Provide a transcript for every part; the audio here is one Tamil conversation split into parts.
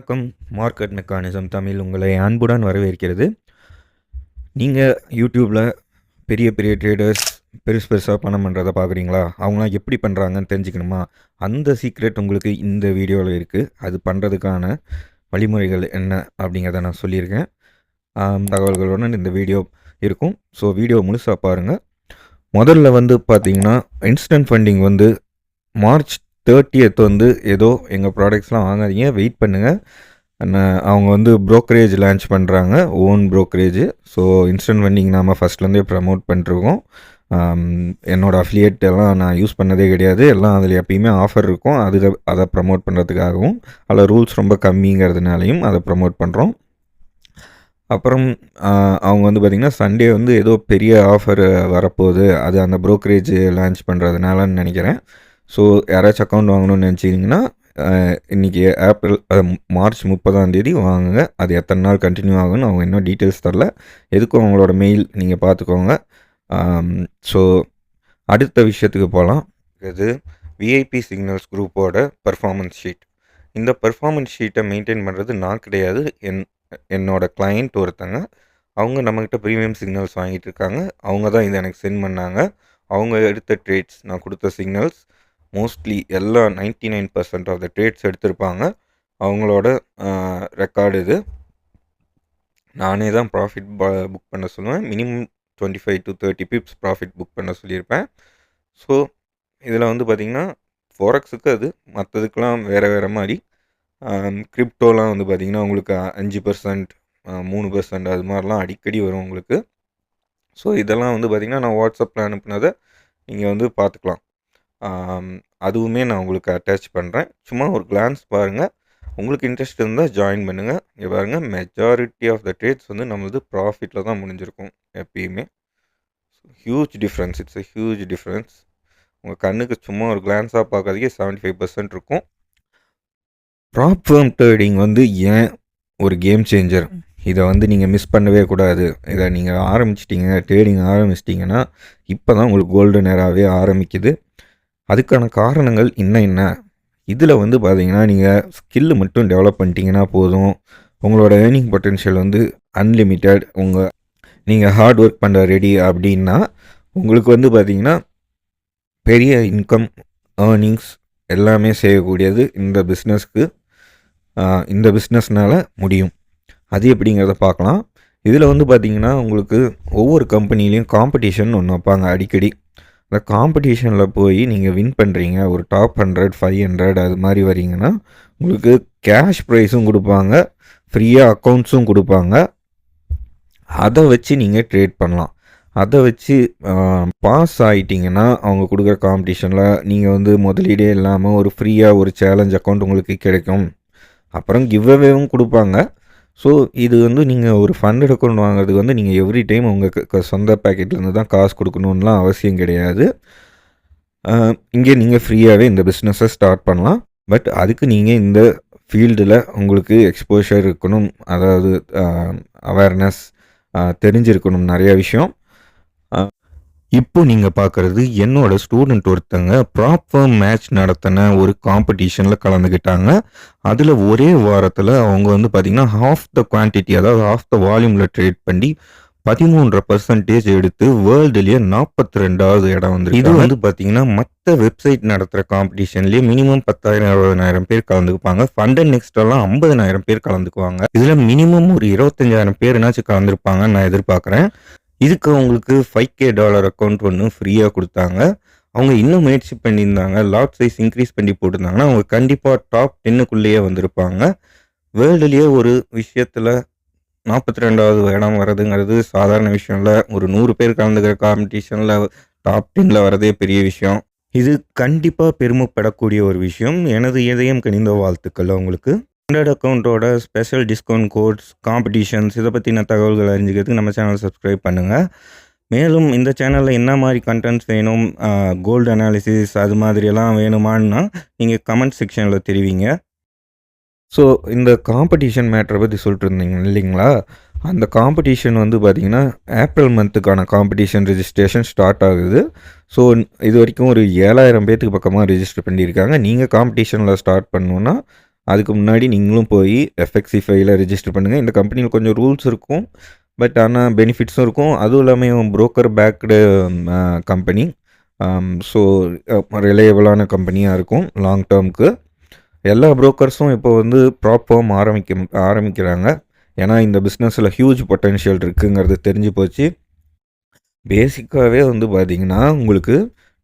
வணக்கம். மார்க்கெட் மெக்கானிசம் தமிழ் உங்களை அன்புடன் வரவேற்கிறது. நீங்கள் யூடியூப்பில் பெரிய பெரிய ட்ரேடர்ஸ் பெருசாக பணம் பண்ணுறதை பார்க்குறீங்களா? அவங்களாம் எப்படி பண்ணுறாங்கன்னு தெரிஞ்சுக்கணுமா? அந்த சீக்ரெட் உங்களுக்கு இந்த வீடியோவில் இருக்குது. அது பண்ணுறதுக்கான வழிமுறைகள் என்ன அப்படிங்கிறத நான் சொல்லியிருக்கேன். தகவல்களுடன் இந்த வீடியோ இருக்கும். ஸோ வீடியோ முழுசாக பாருங்கள். முதல்ல பார்த்தீங்கன்னா இன்ஸ்டன்ட் ஃபண்டிங் மார்ச் 30th ஏதோ எங்கள் ப்ராடக்ட்ஸ்லாம் வாங்காதீங்க, வெயிட் பண்ணுங்கள். அவங்க ப்ரோக்கரேஜ் லான்ச் பண்ணுறாங்க, own brokerage. So instant funding நாம் ஃபஸ்ட்லேருந்தே ப்ரமோட் பண்ணிருக்கோம். என்னோடய அஃபிலியேட் எல்லாம் நான் யூஸ் பண்ணதே கிடையாது. எல்லாம் அதில் எப்பயுமே ஆஃபர் இருக்கும். அதை ப்ரமோட் பண்ணுறதுக்காகவும் அதில் ரூல்ஸ் ரொம்ப கம்மிங்கிறதுனாலையும் அதை ப்ரமோட் பண்ணுறோம். அப்புறம் அவங்க பார்த்திங்கன்னா சண்டே ஏதோ பெரிய ஆஃபர் வரப்போகுது, அது அந்த ப்ரோக்கரேஜ் லான்ச் பண்ணுறதுனாலன்னு நினைக்கிறேன். ஸோ யாராச்சும் அக்கௌண்ட் வாங்கணும்னு நினச்சிங்கன்னா இன்றைக்கி மார்ச் 30 வாங்குங்க. அது எத்தனை நாள் கண்டினியூ ஆகுன்னு அவங்க இன்னும் டீட்டெயில்ஸ் தரல. எதுக்கும் அவங்களோட மெயில் நீங்கள் பார்த்துக்கோங்க. ஸோ அடுத்த விஷயத்துக்கு போகலாம். இது விஐபி சிக்னல்ஸ் குரூப்போட பர்ஃபார்மன்ஸ் ஷீட். இந்த பர்ஃபார்மன்ஸ் ஷீட்டை மெயின்டைன் பண்ணுறது நான் கிடையாது, என்னோடய கிளையண்ட் ஒருத்தங்க. அவங்க நம்மக்கிட்ட ப்ரீமியம் சிக்னல்ஸ் வாங்கிட்டு இருக்காங்க. அவங்க தான் இதை எனக்கு சென்ட் பண்ணாங்க. அவங்க எடுத்த ட்ரேட்ஸ், நான் கொடுத்த சிக்னல்ஸ் மோஸ்ட்லி எல்லாம் 99% ஆஃப் த ட்ரேட்ஸ் எடுத்திருப்பாங்க. அவங்களோட ரெக்கார்டு இது. நானே தான் ப்ராஃபிட் புக் பண்ண சொல்லுவேன். Minimum 25 to 30 pips profit book பண்ண சொல்லியிருப்பேன். ஸோ இதில் பார்த்திங்கன்னா ஃபோரெக்ஸுக்கு அது, மற்றதுக்கெலாம் வேறு மாதிரி. கிரிப்டோலாம் பார்த்திங்கன்னா உங்களுக்கு 5%, 3% அது மாதிரிலாம் அடிக்கடி வரும் உங்களுக்கு. ஸோ இதெல்லாம் பார்த்திங்கன்னா நான் வாட்ஸ்அப்பில் அனுப்புனதை நீங்கள் பார்த்துக்கலாம். அதுவுமே நான் உங்களுக்கு அட்டாச் பண்ணுறேன். சும்மா ஒரு கிளான்ஸ் பாருங்கள். உங்களுக்கு இன்ட்ரெஸ்ட் இருந்தால் ஜாயின் பண்ணுங்கள். இங்கே பாருங்கள், மெஜாரிட்டி ஆஃப் த ட்ரேட்ஸ் நம்மளது ப்ராஃபிட்டில் தான் முடிஞ்சிருக்கும் எப்பயுமே. Huge difference, it's a huge difference. உங்கள் கண்ணுக்கு சும்மா ஒரு கிளான்ஸாக பார்க்கறதுக்கே 75% இருக்கும். ப்ராப் ஃபர்ம் ட்ரேடிங் ஏன் ஒரு கேம் சேஞ்சர்? இதை நீங்கள் மிஸ் பண்ணவே கூடாது. இதை நீங்கள் ஆரம்பிச்சிட்டிங்க, ட்ரேடிங் ஆரம்பிச்சிட்டிங்கன்னா இப்போ தான் உங்களுக்கு கோல்டன் ஏராவே ஆரம்பிக்குது. அதுக்கான காரணங்கள் என்ன? இதில் பார்த்தீங்கன்னா நீங்கள் ஸ்கில்லு மட்டும் டெவலப் பண்ணிட்டீங்கன்னா போதும். உங்களோட ஏர்னிங் பொட்டென்ஷியல் அன்லிமிட்டெட். நீங்கள் ஹார்ட் ஒர்க் பண்ண ரெடி அப்படின்னா உங்களுக்கு பார்த்தீங்கன்னா பெரிய இன்கம், ஏர்னிங்ஸ் எல்லாமே செய்யக்கூடியது இந்த பிஸ்னஸ்க்கு, இந்த பிஸ்னஸ்னால் முடியும். அது எப்படிங்கிறத பார்க்கலாம். இதில் பார்த்தீங்கன்னா உங்களுக்கு ஒவ்வொரு கம்பெனிலையும் காம்படிஷன் ஒன்று வைப்பாங்க அடிக்கடி. அந்த காம்படிஷனில் போய் நீங்கள் வின் பண்ணுறீங்க, ஒரு டாப் 100, 500 அது மாதிரி வரீங்கன்னா உங்களுக்கு கேஷ் ப்ரைஸும் கொடுப்பாங்க, ஃப்ரீயாக அக்கௌண்ட்ஸும் கொடுப்பாங்க. அதை வச்சு நீங்கள் ட்ரேட் பண்ணலாம். அதை வச்சு பாஸ் ஆகிட்டிங்கன்னா அவங்க கொடுக்குற காம்படிஷனில் நீங்கள் முதலீடே இல்லாமல் ஒரு ஃப்ரீயாக ஒரு சேலஞ்ச் அக்கௌண்ட் உங்களுக்கு கிடைக்கும். அப்புறம் கிவ் அவேவும் கொடுப்பாங்க. ஸோ இது நீங்கள் ஒரு ஃபண்டட் அக்கௌண்ட் வாங்குறதுக்கு நீங்கள் எவ்ரி டைம் உங்கள் சொந்த பேக்கெட்லேருந்து தான் காசு கொடுக்கணுன்னெலாம் அவசியம் கிடையாது. இங்கே நீங்கள் ஃப்ரீயாகவே இந்த பிஸ்னஸை ஸ்டார்ட் பண்ணலாம். பட் அதுக்கு நீங்கள் இந்த ஃபீல்டில் உங்களுக்கு எக்ஸ்போஷர் இருக்கணும், அதாவது அவேர்னஸ் தெரிஞ்சிருக்கணும் நிறைய விஷயம். இப்போ நீங்கள் பார்க்குறது என்னோடய ஸ்டூடெண்ட் ஒருத்தங்க ப்ராப் ஃபர்ம் மேட்ச் நடத்தின ஒரு காம்படிஷனில் கலந்துக்கிட்டாங்க. அதில் ஒரே வாரத்தில் அவங்க பார்த்திங்கன்னா ஹாஃப் த குவான்டிட்டி, அதாவது ஹாஃப் த வால்யூமில் ட்ரேட் பண்ணி 13% எடுத்து வேர்ல்டுலேயே 42வது இடம் இது பார்த்திங்கன்னா மற்ற வெப்சைட் நடத்துகிற காம்படிஷன்லேயே மினிமம் 10,000 20,000 பேர் கலந்துக்குப்பாங்க. ஃபண்ட் அண்ட் நெக்ஸ்டெல்லாம் 50,000 பேர் கலந்துக்குவாங்க. இதில் மினிமம் ஒரு 25,000 பேருனாச்சும் கலந்துருப்பாங்கன்னு நான் எதிர்பார்க்குறேன். இதுக்கு அவங்களுக்கு $5,000 அக்கௌண்ட் ஒன்று ஃப்ரீயாக கொடுத்தாங்க. அவங்க இன்னும் முயற்சி பண்ணியிருந்தாங்க, லாட் சைஸ் இன்க்ரீஸ் பண்ணி போட்டிருந்தாங்கன்னா அவங்க கண்டிப்பாக டாப் 10க்குள்ளேயே வந்திருப்பாங்க. வேர்ல்டுலேயே ஒரு விஷயத்தில் 42வது இடம் வர்றதுங்கிறது சாதாரண விஷயம் இல்லை. ஒரு 100 பேர் கலந்துக்கிற காம்படிஷனில் டாப் 10ல் வரதே பெரிய விஷயம். இது கண்டிப்பாக பெருமைப்படக்கூடிய ஒரு விஷயம். எனது இதயம் கனிந்த வாழ்த்துக்கள் அவங்களுக்கு. ஃபண்டட் அக்கௌண்ட்டோட ஸ்பெஷல் டிஸ்கவுண்ட் கோட்ஸ், காம்படிஷன்ஸ் இதை பற்றின தகவல்கள் அறிஞ்சிக்கிறதுக்கு நம்ம சேனல் சப்ஸ்கிரைப் பண்ணுங்கள். மேலும் இந்த சேனலில் என்ன மாதிரி கண்டென்ட்ஸ் வேணும், கோல்டு அனாலிசிஸ் அது மாதிரியெல்லாம் வேணுமான்னா நீங்கள் கமெண்ட் செக்ஷனில் தெரிவிங்க. ஸோ இந்த காம்படிஷன் மேட்டரை பற்றி சொல்லிட்டு இருந்தீங்க இல்லைங்களா? அந்த காம்படிஷன் பார்த்திங்கன்னா ஏப்ரல் மந்த்துக்கான காம்படிஷன் ரெஜிஸ்ட்ரேஷன் ஸ்டார்ட் ஆகுது. ஸோ இது வரைக்கும் ஒரு 7,000 பேர்த்துக்கு பக்கமாக ரெஜிஸ்டர் பண்ணியிருக்காங்க. நீங்கள் காம்படிஷனில் ஸ்டார்ட் பண்ணணுன்னா அதுக்கு முன்னாடி நீங்களும் போய் எஃப்எக்ஸிஃபைல ரெஜிஸ்டர் பண்ணுங்கள். இந்த கம்பெனியில் கொஞ்சம் ரூல்ஸ் இருக்கும், பட் ஆனால் பெனிஃபிட்ஸும் இருக்கும். அதுவும் இல்லாமல் புரோக்கர் பேக்டு கம்பெனி. ஸோ ரிலையபிளான கம்பெனியாக இருக்கும் லாங் டேர்முக்கு. எல்லா புரோக்கர்ஸும் இப்போ வந்து ப்ராப்பர்ம் ஆரம்பிக்கிறாங்க. ஏன்னா இந்த பிஸ்னஸில் ஹியூஜ் பொட்டென்ஷியல் இருக்குங்கிறது தெரிஞ்சு போச்சு. பேசிக்காகவே வந்து பார்த்திங்கன்னா உங்களுக்கு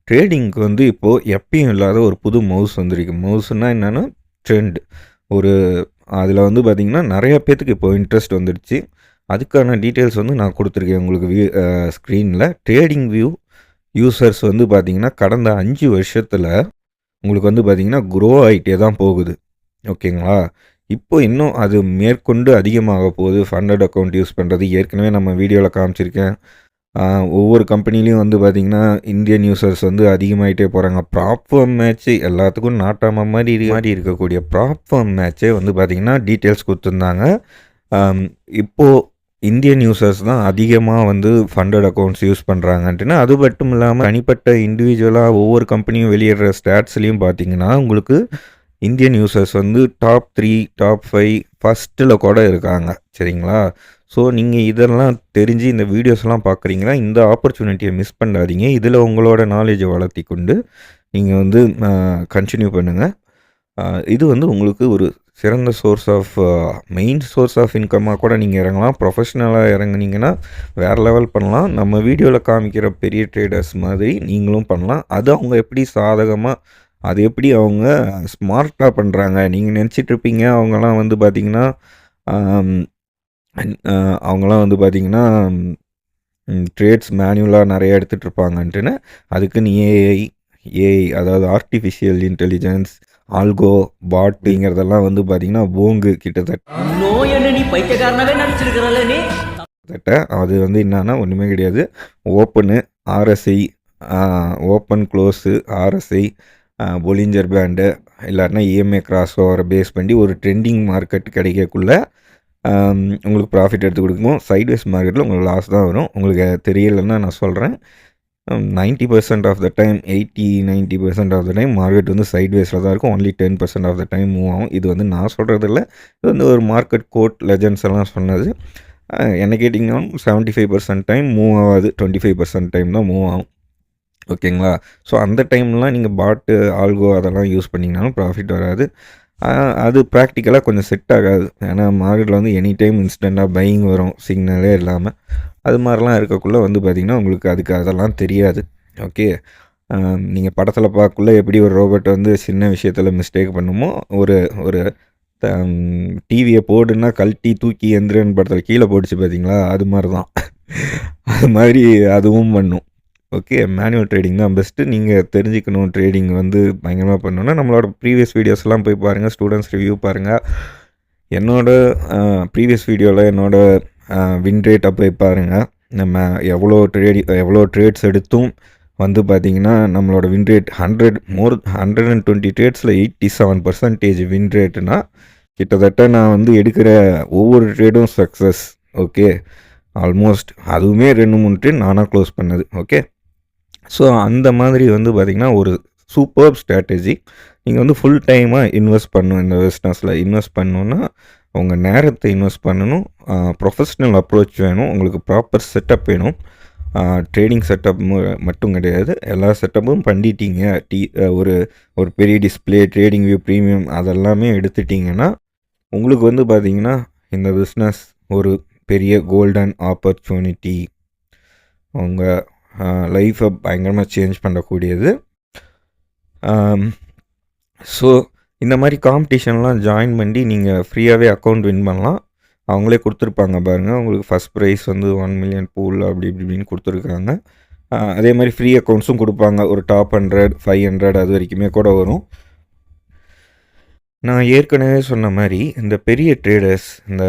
ட்ரேடிங்க்கு வந்து இப்போது எப்பயும் இல்லாத ஒரு புது மவுஸ் வந்துருக்கு. மவுஸ்னால் என்னென்னா ட்ரெண்ட். அதில் வந்து பார்த்திங்கன்னா நிறையா பேர்த்துக்கு இப்போ இன்ட்ரெஸ்ட் வந்துடுச்சு. அதுக்கான டீட்டெயில்ஸ் வந்து நான் கொடுத்துருக்கேன் உங்களுக்கு ஸ்க்ரீனில். ட்ரேடிங் வியூ யூசர்ஸ் வந்து பார்த்திங்கன்னா கடந்த 5 வருஷத்தில் உங்களுக்கு வந்து பார்த்திங்கன்னா க்ரோ ஆகிட்டே தான் போகுது. ஓகேங்களா? இப்போ இன்னும் அது மேற்கொண்டு அதிகமாக போகுது. ஃபண்டட் அக்கௌண்ட் யூஸ் பண்ணுறது ஏற்கனவே நம்ம வீடியோவில் காமிச்சிருக்கேன். ஒவ்வொரு கம்பெனிலையும் வந்து பார்த்திங்கன்னா இந்தியன் யூசர்ஸ் வந்து அதிகமாகிட்டே போகிறாங்க. ப்ராப்ஃபார்ம் மேட்ச்சு எல்லாத்துக்கும் நாட்டாம மாதிரி இருக்கக்கூடிய ப்ராப்ஃபார்ம் மேட்ச்சே வந்து பார்த்திங்கன்னா டீட்டெயில்ஸ் கொடுத்துருந்தாங்க. இப்போது இந்தியன் யூசர்ஸ் தான் அதிகமாக வந்து ஃபண்டட் அக்கௌண்ட்ஸ் யூஸ் பண்ணுறாங்கன்ட்டுன்னு. அது மட்டும் இல்லாமல் தனிப்பட்ட இண்டிவிஜுவலாக ஒவ்வொரு கம்பெனியும் வெளியிடுற ஸ்டாட்ஸ்லேயும் பார்த்தீங்கன்னா உங்களுக்கு இந்தியன் யூசர்ஸ் வந்து டாப் 3 டாப் 5 ஃபஸ்ட்டில் கூட இருக்காங்க. சரிங்களா? ஸோ நீங்கள் இதெல்லாம் தெரிஞ்சு இந்த வீடியோஸ்லாம் பார்க்குறீங்கன்னா இந்த ஆப்பர்ச்சுனிட்டியை மிஸ் பண்ணாதீங்க. இதில் உங்களோட நாலேஜை வளர்த்தி கொண்டு நீங்கள் வந்து கண்டினியூ பண்ணுங்கள். இது வந்து உங்களுக்கு ஒரு சிறந்த மெயின் சோர்ஸ் ஆஃப் இன்கம்மாக கூட நீங்கள் இறங்கலாம். ப்ரொஃபஷ்னலாக இறங்குனீங்கன்னா வேறு லெவல் பண்ணலாம். நம்ம வீடியோவில் காமிக்கிற பெரிய ட்ரேடர்ஸ் மாதிரி நீங்களும் பண்ணலாம். அது அவங்க எப்படி அது எப்படி அவங்க ஸ்மார்ட்டாக பண்ணுறாங்க. நீங்கள் நினச்சிட்ருப்பீங்க அவங்களாம் வந்து பார்த்திங்கன்னா ட்ரேட்ஸ் மேனுவலாக நிறையா எடுத்துகிட்ருப்பாங்கன்ட்டுன்னு. அதுக்குன்னு ஏஐ அதாவது ஆர்டிஃபிஷியல் இன்டெலிஜென்ஸ், ஆல்கோ, பாட்டுங்கிறதெல்லாம் வந்து பார்த்திங்கன்னா போங்கு கிட்டத்தட்ட. அது வந்து என்னன்னா ஒன்றுமே கிடையாது. Open, RSI, open close, RSI, Bollinger pant இல்லாட்டினா இஎம்ஐ கிராஸ் ஓவரை பேஸ் பண்ணி ஒரு ட்ரெண்டிங் மார்க்கெட் கிடைக்கக்குள்ள உங்களுக்கு ப்ராஃபிட் எடுத்து கொடுக்கும். சைட்வேஸ் மார்க்கெட்டில் உங்களுக்கு லாஸ் தான் வரும். உங்களுக்கு தெரியலைன்னா நான் சொல்கிறேன். 90% of the time 80-90% of the time market வந்து சைட்வேஸில் தான் இருக்கும். Only 10% of the time move ஆகும். இது வந்து நான் சொல்கிறது இல்லை, இது வந்து ஒரு மார்க்கெட் கோட் லெஜண்ட்ஸ் எல்லாம் சொன்னது. என்ன கேட்டிங்கன்னா 75% டைம் மூவ் ஆகாது, 25% டைம் தான் மூவ் ஆகும். ஓகேங்களா? ஸோ அந்த டைம்லாம் நீங்கள் பாட்டு, ஆல்கோ அதெல்லாம் யூஸ் பண்ணிங்கனாலும் ப்ராஃபிட் வராது. அது ப்ராக்டிக்கலாக கொஞ்சம் செட் ஆகாது. ஏன்னா மார்க்கெட்டில் வந்து எனி டைம் இன்ஸ்டண்ட்டாக பையிங் வரும், சிக்னலே இல்லாமல். அது மாதிரிலாம் இருக்கக்குள்ளே வந்து பார்த்திங்கன்னா உங்களுக்கு அதெல்லாம் தெரியாது. ஓகே, நீங்கள் படத்தில் பார்க்கக்குள்ள எப்படி ஒரு ரோபோட் வந்து சின்ன விஷயத்தில் மிஸ்டேக் பண்ணுமோ, ஒரு டிவியை போடுன்னா கழட்டி தூக்கி எந்திரன் படத்தில் கீழே போட்டுச்சு பார்த்தீங்களா, அது மாதிரி தான். அது மாதிரி அதுவும் பண்ணும். ஓகே, மேனுவல் ட்ரேடிங் தான் பெஸ்ட்டு. நீங்கள் தெரிஞ்சுக்கணும் ட்ரேடிங் வந்து பயங்கரமாக பண்ணணுன்னா நம்மளோட ப்ரீவியஸ் வீடியோஸ்லாம் போய் பாருங்கள். ஸ்டூடெண்ட்ஸ் ரிவ்யூ பாருங்கள். ப்ரீவியஸ் வீடியோவில் வின் ரேட்டை போய் பாருங்கள். நம்ம எவ்வளோ ட்ரேட்ஸ் எடுத்தும் வந்து பார்த்திங்கன்னா நம்மளோட வின் ரேட் 120 ட்ரேட்ஸில் 87% வின் ரேட்டுனா கிட்டத்தட்ட நான் வந்து எடுக்கிற ஒவ்வொரு ட்ரேடும் சக்ஸஸ். ஓகே, ஆல்மோஸ்ட் அதுவுமே 2-3 ட்ரேட் நானாக க்ளோஸ் பண்ணது. ஓகே, ஸோ அந்த மாதிரி வந்து பார்த்திங்கன்னா ஒரு சூப்பர் ஸ்ட்ராட்டஜி. நீங்கள் வந்து ஃபுல் டைமாக இன்வெஸ்ட் பண்ணணும். இந்த பிஸ்னஸில் இன்வெஸ்ட் பண்ணணுன்னா உங்கள் நேரத்தை இன்வெஸ்ட் பண்ணணும். ப்ரொஃபஷ்னல் அப்ரோச் வேணும். உங்களுக்கு ப்ராப்பர் செட்டப் வேணும். ட்ரேடிங் செட்டப் மட்டும் கிடையாது, எல்லா செட்டப்பும் பண்ணிட்டீங்க. ஒரு பெரிய டிஸ்பிளே, ட்ரேடிங் வியூ, ப்ரீமியம் அதெல்லாமே எடுத்துட்டிங்கன்னா உங்களுக்கு வந்து பார்த்திங்கன்னா இந்த பிஸ்னஸ் ஒரு பெரிய கோல்டன் ஆப்பர்ச்சுனிட்டி. உங்கள் லைஃப்பை பயங்கரமாக சேஞ்ச் பண்ணக்கூடியது. ஸோ இந்த மாதிரி காம்படிஷன்லாம் ஜாயின் பண்ணி நீங்கள் ஃப்ரீயாகவே அக்கௌண்ட் வின் பண்ணலாம். அவங்களே கொடுத்துருப்பாங்க பாருங்கள். உங்களுக்கு ஃபஸ்ட் ப்ரைஸ் வந்து 1 million பூல் அப்படி இப்படின்னு கொடுத்துருக்காங்க. அதே மாதிரி ஃப்ரீ அக்கௌண்ட்ஸும் கொடுப்பாங்க. ஒரு டாப் 100, 500 அது வரைக்குமே கூட வரும். நான் ஏற்கனவே சொன்ன மாதிரி இந்த பெரிய ட்ரேடர்ஸ், இந்த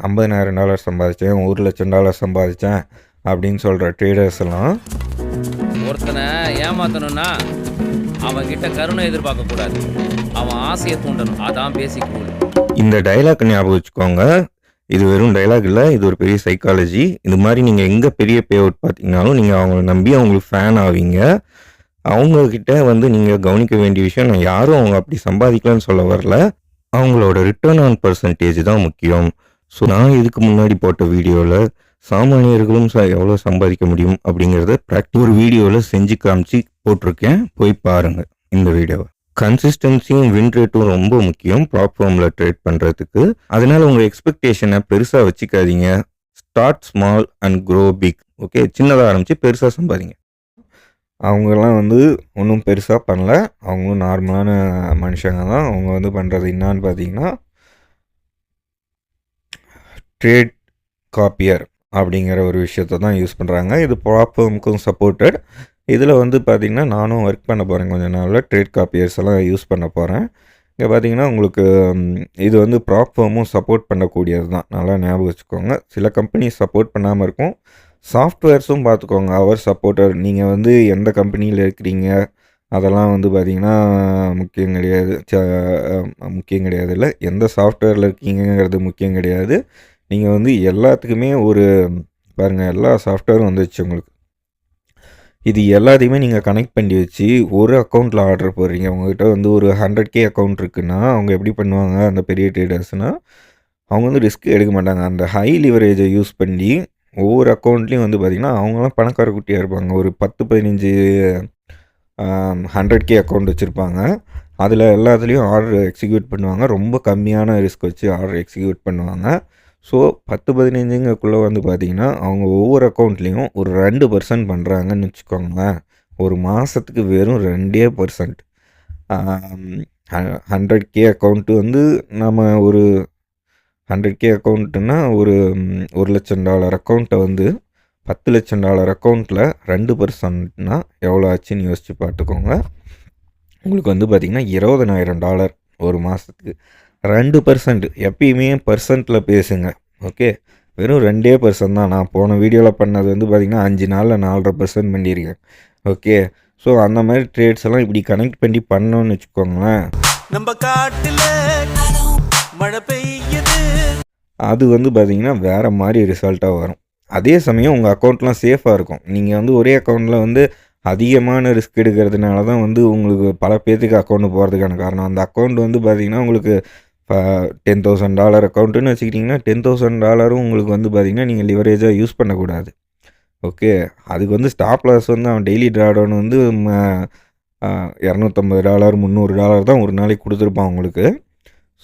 $50,000 சம்பாதிச்சேன், $1,00,000 சம்பாதிச்சேன் அப்படின்னு சொல்கிற ட்ரேடர்ஸ் எல்லாம் ஒருத்தனை ஏமாத்தணும்னா அவன்கிட்ட கருணை எதிர்பார்க்கக்கூடாது, அவன் ஆசையை தூண்டணும். அதான் பேசிக் ரூல். இந்த டைலாக் ஞாபகம் வச்சுக்கோங்க. இது வெறும் டைலாக் இல்லை, இது ஒரு பெரிய சைக்காலஜி. இது மாதிரி நீங்கள் எங்கே பெரிய பே அவுட் பார்த்தீங்கனாலும் நீங்கள் அவங்கள நம்பி அவங்களுக்கு ஃபேன் ஆவீங்க. அவங்கக்கிட்ட வந்து நீங்கள் கவனிக்க வேண்டிய விஷயம், நான் யாரும் அவங்க அப்படி சம்பாதிக்கலன்னு சொல்ல வரல. அவங்களோட ரிட்டர்ன் ஆன் பர்சன்டேஜ் தான் முக்கியம். ஸோ நான் இதுக்கு முன்னாடி போட்ட வீடியோவில் சாமானியர்களும் எவ்வளோ சம்பாதிக்க முடியும் அப்படிங்கிறத ஒரு வீடியோவில் செஞ்சு காமிச்சு போட்டிருக்கேன். போய் பாருங்கள் இந்த வீடியோவை. கன்சிஸ்டன்சியும் வின் ரேட்டும் ரொம்ப முக்கியம் ப்ராப் ஃபார்மில் ட்ரேட் பண்ணுறதுக்கு. அதனால் உங்கள் எக்ஸ்பெக்டேஷனை பெருசாக வச்சுக்காதீங்க. Start small and grow big. Okay, சின்னதாக ஆரம்பித்து பெருசாக சம்பாதிங்க. அவங்கெல்லாம் ஒன்றும் பெருசாக பண்ணல. அவங்களும் நார்மலான மனுஷங்க தான். அவங்க பண்ணுறது என்னான்னு பார்த்தீங்கன்னா, ட்ரேட் காப்பியர் அப்படிங்கிற ஒரு விஷயத்தை தான் யூஸ் பண்ணுறாங்க. இது ப்ராப்ளமுக்கும் சப்போர்ட்டட். இதில் பார்த்தீங்கன்னா நானும் ஒர்க் பண்ண போகிறேன் கொஞ்ச நாளில். ட்ரேட் காப்பியர்ஸ் எல்லாம் யூஸ் பண்ண போகிறேன். இங்கே பார்த்தீங்கன்னா உங்களுக்கு இது ப்ராப்ளமும் சப்போர்ட் பண்ணக்கூடியது தான். நல்லா ஞாபகம் வச்சுக்கோங்க. சில கம்பெனி சப்போர்ட் பண்ணாமல் இருக்கும். சாஃப்ட்வேர்ஸும் பார்த்துக்கோங்க. அவர் சப்போர்ட்டர். நீங்கள் எந்த கம்பெனியில் இருக்கிறீங்க அதெல்லாம் பார்த்தீங்கன்னா முக்கியம் கிடையாது. முக்கியம் கிடையாது இல்லை, எந்த சாஃப்ட்வேரில் இருக்கீங்கிறது முக்கியம் கிடையாது. நீங்கள் எல்லாத்துக்குமே பாருங்கள், எல்லா சாஃப்ட்வேரும் வந்துச்சு உங்களுக்கு. இது எல்லாத்தையுமே நீங்கள் கனெக்ட் பண்ணி வச்சு ஒரு அக்கௌண்ட்டில் ஆர்டர் போடுறீங்க. உங்கள்கிட்ட ஒரு 100K அக்கௌண்ட் இருக்குன்னா அவங்க எப்படி பண்ணுவாங்க, அந்த பெரிய ட்ரேடர்ஸ்னால் அவங்க ரிஸ்க் எடுக்க மாட்டாங்க. அந்த ஹை லிவரேஜை யூஸ் பண்ணி ஒவ்வொரு அக்கௌண்ட்லேயும் பார்த்திங்கன்னா அவங்களாம் பணக்கார குட்டியாக இருப்பாங்க. ஒரு 10-15 100K அக்கௌண்ட் வச்சுருப்பாங்க. அதில் எல்லாத்துலேயும் ஆர்டர் எக்ஸிக்யூட் பண்ணுவாங்க. ரொம்ப கம்மியான ரிஸ்க் வச்சு ஆர்டர் எக்ஸிக்யூட் பண்ணுவாங்க. ஸோ 10-15க்குள்ளே பார்த்திங்கன்னா அவங்க ஒவ்வொரு அக்கௌண்ட்லேயும் ஒரு 2% பண்ணுறாங்கன்னு வச்சுக்கோங்களேன். ஒரு மாதத்துக்கு வெறும் 2%. 100K அக்கௌண்ட்டு நம்ம ஒரு 100K அக்கௌண்ட்டுன்னா ஒரு $1,00,000 அக்கௌண்ட்டை $10 லட்சம் அக்கௌண்ட்டில் 2%னா எவ்வளோ ஆச்சுன்னு யோசித்து பார்த்துக்கோங்க. உங்களுக்கு பார்த்திங்கன்னா $20,000 ஒரு மாதத்துக்கு. 2%. எப்பயுமே பர்சன்ட்டில் பேசுங்க. ஓகே, வெறும் 2% தான். நான் போன வீடியோவில் பண்ணது பார்த்திங்கன்னா 5 நாளில் 4.5% பண்ணியிருக்கேன். ஓகே, ஸோ அந்த மாதிரி ட்ரேட்ஸ் எல்லாம் இப்படி கனெக்ட் பண்ணி பண்ணோன்னு வச்சுக்கோங்களேன். நம்ம காட்டில் மழை பெய்யுது. அது பார்த்திங்கன்னா வேறு மாதிரி ரிசல்ட்டாக வரும். அதே சமயம் உங்கள் அக்கௌண்ட்லாம் சேஃபாக இருக்கும். நீங்கள் ஒரே அக்கௌண்ட்டில் அதிகமான ரிஸ்க் எடுக்கிறதுனால தான் உங்களுக்கு பல பேர்த்துக்கு அக்கௌண்ட்டு போகிறதுக்கான காரணம். அந்த அக்கௌண்ட் பார்த்திங்கன்னா உங்களுக்கு $10,000 அக்கௌண்ட்டுன்னு வச்சுக்கிட்டிங்கன்னா $10,000 உங்களுக்கு பார்த்திங்கன்னா நீங்கள் லிவரேஜாக யூஸ் பண்ணக்கூடாது. ஓகே, அதுக்கு ஸ்டாப் லாஸ் அவன் டெய்லி ட்ராடவுன் $250 $300 தான் ஒரு நாளைக்கு கொடுத்துருப்பான் உங்களுக்கு.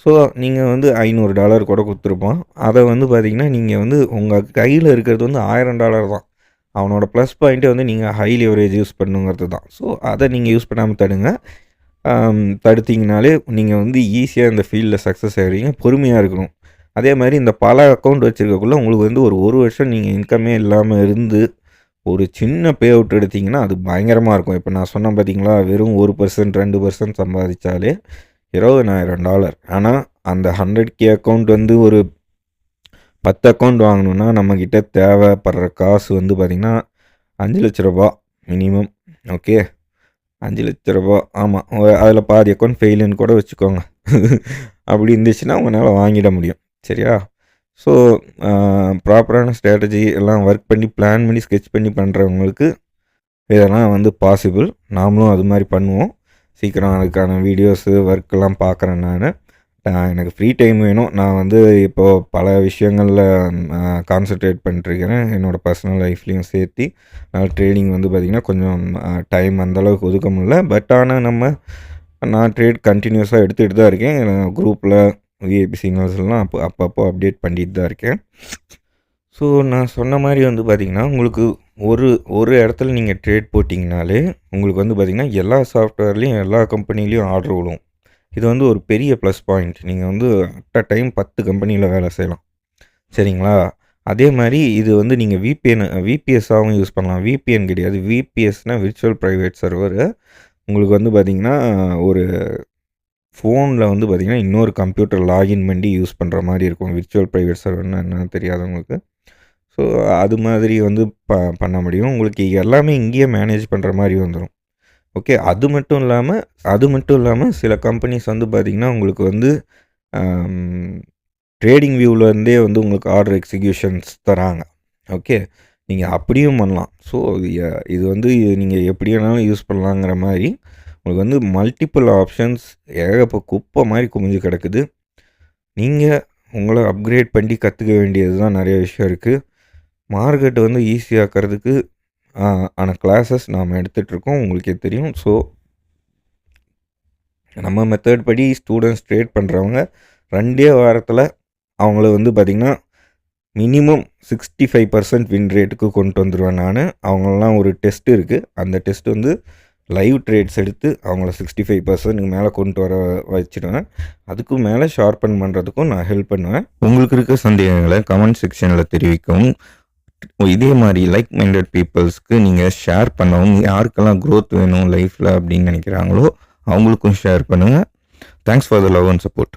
ஸோ நீங்கள் $500 கூட கொடுத்துருப்பான். அதை பார்த்திங்கன்னா நீங்கள் உங்கள் கையில் இருக்கிறது $1,000 தான். அவனோட ப்ளஸ் பாயிண்ட்டே நீங்கள் ஹை லிவரேஜ் யூஸ் பண்ணுங்கிறது தான். ஸோ அதை நீங்கள் யூஸ் பண்ணாமல் தடுங்க. தடுத்திங்கனாலே நீங்கள் ஈஸியாக இந்த ஃபீல்டில் சக்ஸஸ் ஆகிறீங்க. பொறுமையாக இருக்கணும். அதே மாதிரி இந்த பல அக்கௌண்ட் வச்சுருக்கக்குள்ளே உங்களுக்கு ஒரு வருஷம் நீங்கள் இன்கமே இல்லாமல் இருந்து ஒரு சின்ன பே அவுட் எடுத்திங்கன்னா அது பயங்கரமாக இருக்கும். இப்போ நான் சொன்னேன் பார்த்தீங்களா, வெறும் 1% 2% சம்பாதிச்சாலே $20,000. ஆனால் அந்த 100K அக்கௌண்ட் ஒரு 10 அக்கௌண்ட் வாங்கணுன்னா நம்மக்கிட்ட தேவைப்படுற காசு பார்த்திங்கன்னா $5,00,000 மினிமம். ஓகே, $5,00,000. ஆமாம், அதில் பாதி அக்கௌண்ட் ஃபெயிலுன்னு கூட வச்சுக்கோங்க. அப்படி இருந்துச்சுன்னா உங்களால் வாங்கிட முடியும். சரியா? ஸோ ப்ராப்பரான ஸ்ட்ராட்டஜி எல்லாம் ஒர்க் பண்ணி பிளான் பண்ணி ஸ்கெட்ச் பண்ணி பண்ணுறவங்களுக்கு இதெல்லாம் பாசிபிள். நாமளும் அது மாதிரி பண்ணுவோம். சீக்கிரம் அதுக்கான வீடியோஸு ஒர்க்கெல்லாம் பார்க்குறேன் நான். எனக்கு ஃப்ரீ டைம் வேணும். நான் இப்போது பல விஷயங்களில் கான்சன்ட்ரேட் பண்ணிட்டுருக்கிறேன். என்னோடய பர்சனல் லைஃப்லேயும் சேர்த்து. அதனால் ட்ரேடிங் பார்த்திங்கன்னா கொஞ்சம் டைம் அந்தளவுக்கு ஒதுக்க முடியல. பட் ஆனால் நான் ட்ரேட் கண்டினியூஸாக எடுத்துகிட்டு தான் இருக்கேன். குரூப்பில் விஐபி சிக்னல்ஸ்லாம் அப்பப்போ அப்டேட் பண்ணிட்டு தான் இருக்கேன். ஸோ நான் சொன்ன மாதிரி பார்த்திங்கன்னா உங்களுக்கு ஒரு இடத்துல நீங்கள் ட்ரேட் போட்டிங்கனாலே உங்களுக்கு பார்த்திங்கன்னா எல்லா சாஃப்ட்வேர்லேயும் எல்லா கம்பெனிலையும் ஆர்டர் விடும். இது ஒரு பெரிய ப்ளஸ் பாயிண்ட். நீங்கள் அட் அ டைம் 10 கம்பெனியில் வேலை செய்யலாம். சரிங்களா? அதே மாதிரி இது நீங்கள் விபிஎஸ்ஸாகவும் யூஸ் பண்ணலாம். விபிஎன் கிடையாது, விபிஎஸ்னால் விர்ச்சுவல் ப்ரைவேட் சர்வர். உங்களுக்கு பார்த்திங்கன்னா ஒரு ஃபோனில் பார்த்திங்கன்னா இன்னொரு கம்ப்யூட்டர் லாகின் பண்ணி யூஸ் பண்ணுற மாதிரி இருக்கும். விர்ச்சுவல் ப்ரைவேட் சர்வர்னால் என்னென்னு தெரியாதவங்களுக்கு. ஸோ அது மாதிரி பண்ண முடியும். உங்களுக்கு எல்லாமே இங்கேயே மேனேஜ் பண்ணுற மாதிரி வந்துடும். ஓகே, அது மட்டும் இல்லாமல் சில கம்பெனிஸ் பார்த்திங்கன்னா உங்களுக்கு ட்ரேடிங் வியூவிலேருந்தே உங்களுக்கு ஆர்டர் எக்ஸிக்யூஷன்ஸ் தராங்க. ஓகே, நீங்கள் அப்படியும் பண்ணலாம். ஸோ இது நீங்கள் எப்படி வேணாலும் யூஸ் பண்ணலாங்கிற மாதிரி உங்களுக்கு மல்டிப்புள் ஆப்ஷன்ஸ் குப்பை மாதிரி குமிஞ்சு கிடக்குது. நீங்கள் உங்களை அப்கிரேட் பண்ணி கற்றுக்க வேண்டியது தான் நிறைய விஷயம் இருக்குது. மார்க்கெட் வந்து ஈஸியாக்கிறதுக்கு ஆன கிளாஸஸ் நாம் எடுத்துகிட்ருக்கோம், உங்களுக்கே தெரியும். ஸோ நம்ம மெத்தட் படி ஸ்டூடெண்ட்ஸ் ட்ரேட் பண்ணுறவங்க 2 வாரத்தில் அவங்கள வந்து பார்த்திங்கன்னா மினிமம் 65% வின் ரேட்டுக்கு கொண்டு வந்துடுவேன் நான். அவங்களெலாம் ஒரு டெஸ்ட் இருக்குது, அந்த டெஸ்ட் வந்து லைவ் ட்ரேட்ஸ் எடுத்து அவங்கள 65% மேலே கொண்டு வர வச்சுடுவேன். அதுக்கும் மேலே ஷார்பன் பண்ணுறதுக்கும் நான் ஹெல்ப் பண்ணுவேன். உங்களுக்கு இருக்க சந்தேகங்களை கமெண்ட் செக்ஷனில் தெரிவிக்கவும், இதே மாதிரி லைக் மைண்டட் பீப்புள்ஸ்க்கு நீங்கள் ஷேர் பண்ணவும், யாருக்கெல்லாம் க்ரோத் வேணும் லைஃப்பில் அப்படின்னு நினைக்கிறாங்களோ அவங்களுக்கும் ஷேர் பண்ணுங்கள். Thanks for the love and support.